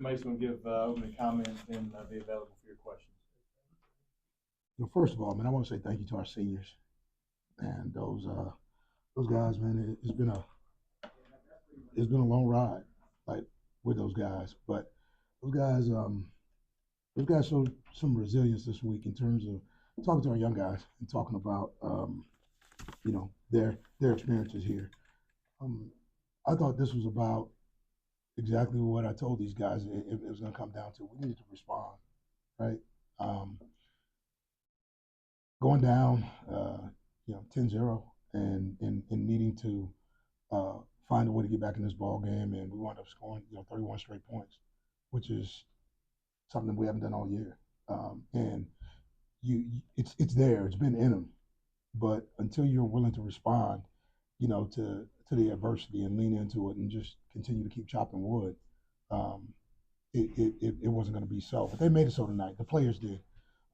Somebody's going to give opening comments and be available for your questions. Well, first of all, man, I want to say thank you to our seniors and those guys, man. It's been a long ride, like with those guys, but those guys those guys showed some resilience this week in terms of talking to our young guys and talking about their experiences here. Um, I thought this was about exactly what I told these guys it was going to come down to. We needed to respond, right? Um, Going down, 10-0 and needing to uh, find a way to get back in this ball game, and we wound up scoring, 31 straight points, which is something we haven't done all year. And it's there, it's been in them, but until you're willing to respond, to the adversity and lean into it and just continue to keep chopping wood, um, it wasn't going to be so. But they made it so tonight. The players did.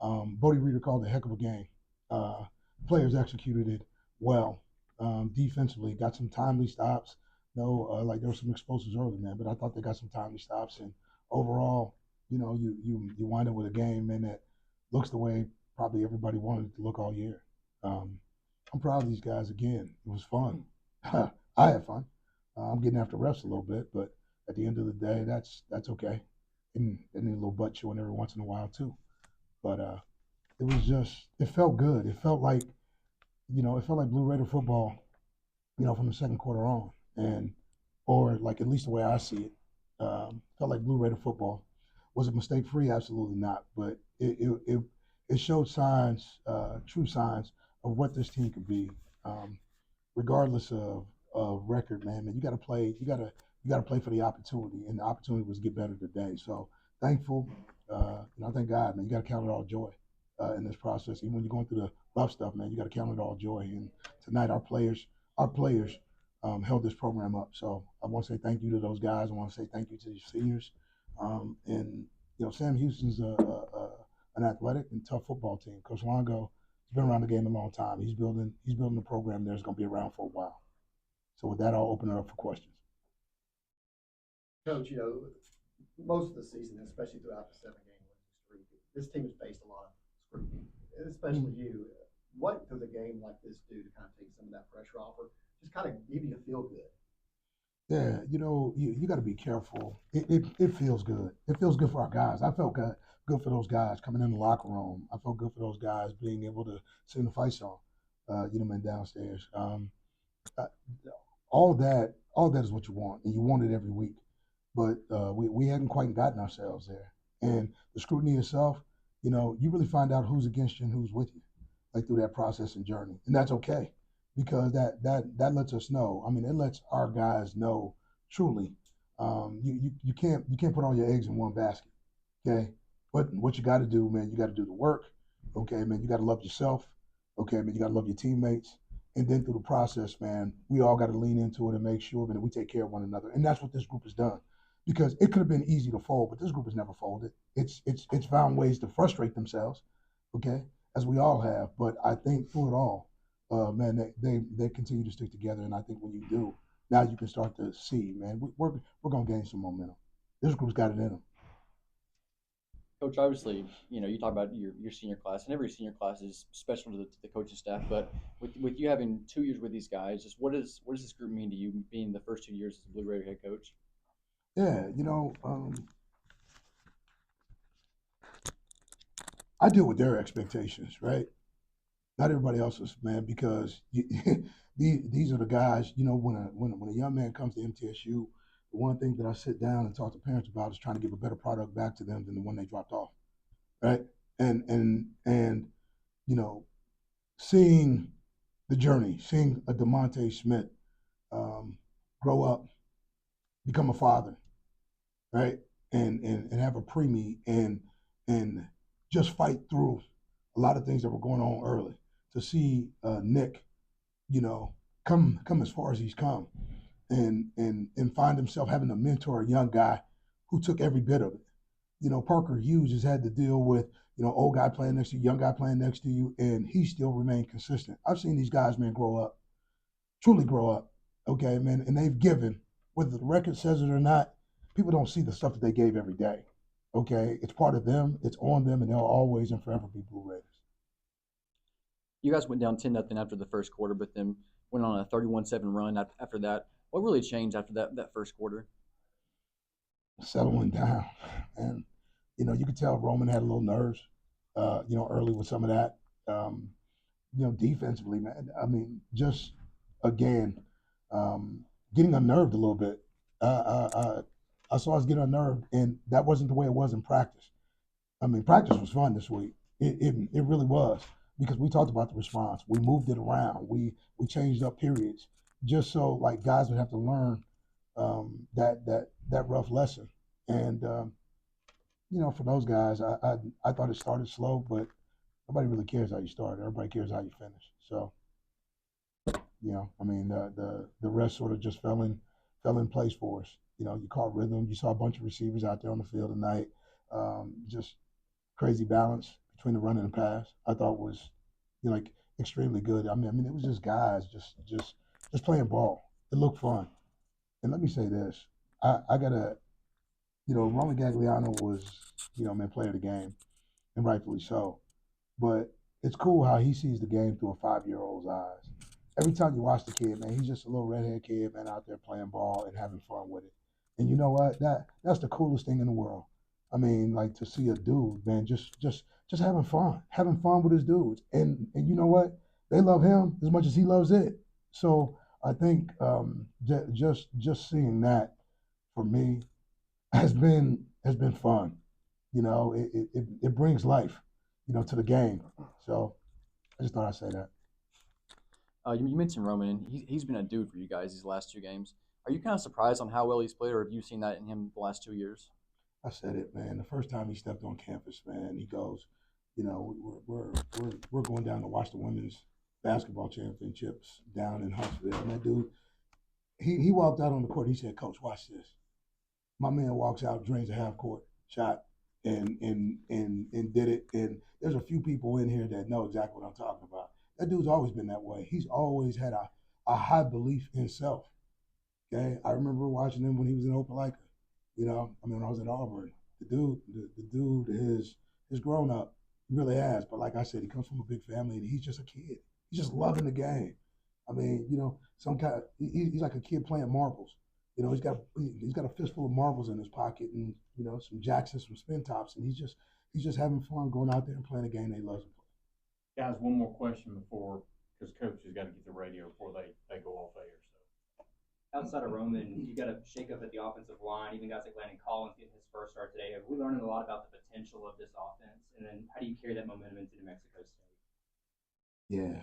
Bodie Reeder called it a heck of a game. Uh, Players executed it well. Defensively, got some timely stops. No, like there were some explosives early, man, but I thought they got some timely stops. And overall, you wind up with a game, man, that looks the way probably everybody wanted it to look all year. Um, I'm proud of these guys again. It was fun. I had fun. I'm getting after refs a little bit, but at the end of the day, that's okay. And they need a little butt chewing every once in a while too. But it was just it felt good. It felt like Blue Raider football, from the second quarter on, and or like at least the way I see it, felt like Blue Raider football. Was it mistake free? Absolutely not. But it showed signs, true signs of what this team could be, um, regardless of record. Man, you got to play. You got to play for the opportunity, and the opportunity was to get better today. So thankful. Thank God, man. You got to count it all joy in this process. Even when you're going through the rough stuff, man, you got to count it all joy. And tonight, our players held this program up. So I want to say thank you to those guys. I want to say thank you to the seniors. And Sam Houston's an athletic and tough football team. Coach Longo has been around the game a long time. He's building a program that's going to be around for a while. So with that, I'll open it up for questions. Coach, most of the season, especially throughout the 7 game winning streak, this team has faced a lot of scrutiny, especially you. What does a game like this do to kind of take some of that pressure off, or just kind of give you a feel good? Yeah, you got to be careful. It feels good. It feels good for our guys. I felt good for those guys coming in the locker room. I felt good for those guys being able to sing the fight song, man, downstairs. Uh, all that is what you want, and you want it every week. But we hadn't quite gotten ourselves there. And the scrutiny itself, you really find out who's against you and who's with you, like through that process and journey, and that's okay because that lets us know. I mean, it lets our guys know truly. You can't put all your eggs in one basket, okay? But what you got to do, man, you got to do the work, okay, man. You got to love yourself, okay, man. You got to love your teammates, and then through the process, man, we all got to lean into it and make sure, man, that we take care of one another, and that's what this group has done. Because it could have been easy to fold, but this group has never folded. It's found ways to frustrate themselves, okay, as we all have. But I think through it all, man, they continue to stick together, and I think when you do, now you can start to see, man, we're gonna gain some momentum. This group's got it in them. Coach, obviously, you talk about your senior class, and every senior class is special to the coaching staff. But with you having 2 years with these guys, just what does this group mean to you, being the first 2 years as a Blue Raider head coach? Yeah, I deal with their expectations, right? Not everybody else's, man, because these are the guys. When a young man comes to MTSU, the one thing that I sit down and talk to parents about is trying to give a better product back to them than the one they dropped off, right? And you know, seeing the journey, seeing a Demonte Smith um, grow up, become a father, right? And have a preemie and just fight through a lot of things that were going on early. To see Nick, you know, come as far as he's come, and find himself having to mentor a young guy who took every bit of it. Parker Hughes has had to deal with old guy playing next to you, young guy playing next to you, and he still remained consistent. I've seen these guys, man, grow up, truly grow up. Okay, man, and they've given, whether the record says it or not. people don't see the stuff that they gave every day. Okay, it's part of them, it's on them, and they'll always and forever be Blue Raiders. You guys went down 10-0 after the first quarter, but then went on a 31-7 run after that. What really changed after that first quarter? Settling down, and you could tell Roman had a little nerves, early with some of that. Defensively, man. I mean, just again, getting unnerved a little bit. I saw us get unnerved, and that wasn't the way it was in practice. I mean, practice was fun this week. It really was, because we talked about the response. We moved it around. We changed up periods just so like guys would have to learn that rough lesson. And for those guys, I thought it started slow, but nobody really cares how you start. Everybody cares how you finish. So I mean, the rest sort of just fell in place for us. You caught rhythm. You saw a bunch of receivers out there on the field tonight. Just crazy balance between the run and the pass. I thought was like extremely good. I mean, it was just guys just playing ball. It looked fun. And let me say this: I gotta, Roman Gagliano was, player of the game, and rightfully so. But it's cool how he sees the game through a 5-year-old's eyes. Every time you watch the kid, man, he's just a little redhead kid, man, out there playing ball and having fun with it. And you know what? That's the coolest thing in the world. I mean, like, to see a dude, man, just having fun with his dudes. And you know what? They love him as much as he loves it. So I think just seeing that for me has been fun. It brings life, to the game. So I just thought I'd say that. You mentioned Roman, and he's been a dude for you guys these last 2 games. Are you kind of surprised on how well he's played, or have you seen that in him the last 2 years? I said it, man. The first time he stepped on campus, man, he goes, we're going down to watch the women's basketball championships down in Huntsville. And that dude, he walked out on the court. He said, "Coach, watch this." My man walks out, drains a half court shot, and did it. And there's a few people in here that know exactly what I'm talking about. That dude's always been that way. He's always had a high belief in self. Okay, I remember watching him when he was in Opelika. When I was at Auburn, the dude is grown up. He really has. But like I said, he comes from a big family, and he's just a kid. He's just loving the game. I mean, he's like a kid playing marbles. He's got a fistful of marbles in his pocket, and some Jacksons, some spin tops, and he's just having fun going out there and playing a game they love to play. Guys, one more question because Coach has got to get the radio before they go off air. So outside of Roman, you got a shake up at the offensive line. Even guys like Landon Collins getting his first start today. Have we learned a lot about the potential of this offense? And then how do you carry that momentum into New Mexico State? Yeah,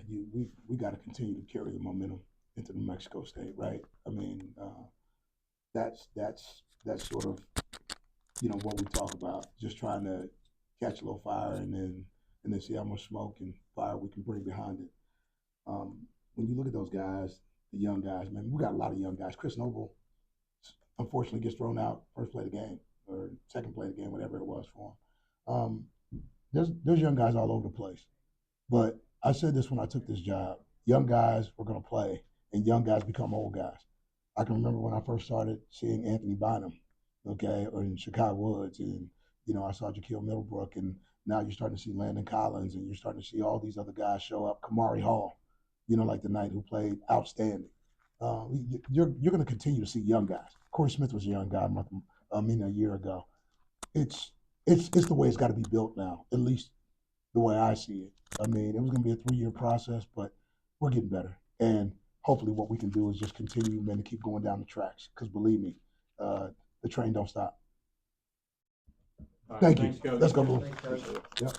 we got to continue to carry the momentum into New Mexico State, right? I mean, that's sort of what we talk about. Just trying to catch a little fire and then see how much smoke and fire we can bring behind it. When you look at those guys, the young guys, man, we got a lot of young guys. Chris Noble, unfortunately, gets thrown out first play of the game or second play of the game, whatever it was for him. There's young guys all over the place. But I said this when I took this job. Young guys are going to play, and young guys become old guys. I can remember when I first started seeing Anthony Bynum, okay, or in Chicago Woods, and, I saw Jaquil Middlebrook, and now you're starting to see Landon Collins, and you're starting to see all these other guys show up. Kamari Hall, like tonight, who played outstanding. You're going to continue to see young guys. Corey Smith was a young guy a year ago. It's the way it's got to be built now, at least the way I see it. I mean, it was going to be a 3-year process, but we're getting better. And hopefully what we can do is just continue, man, to keep going down the tracks. Because believe me, the train don't stop. all right, Thank you. thanks, Coach. Let's go, Blue. Thanks, Coach. Yep.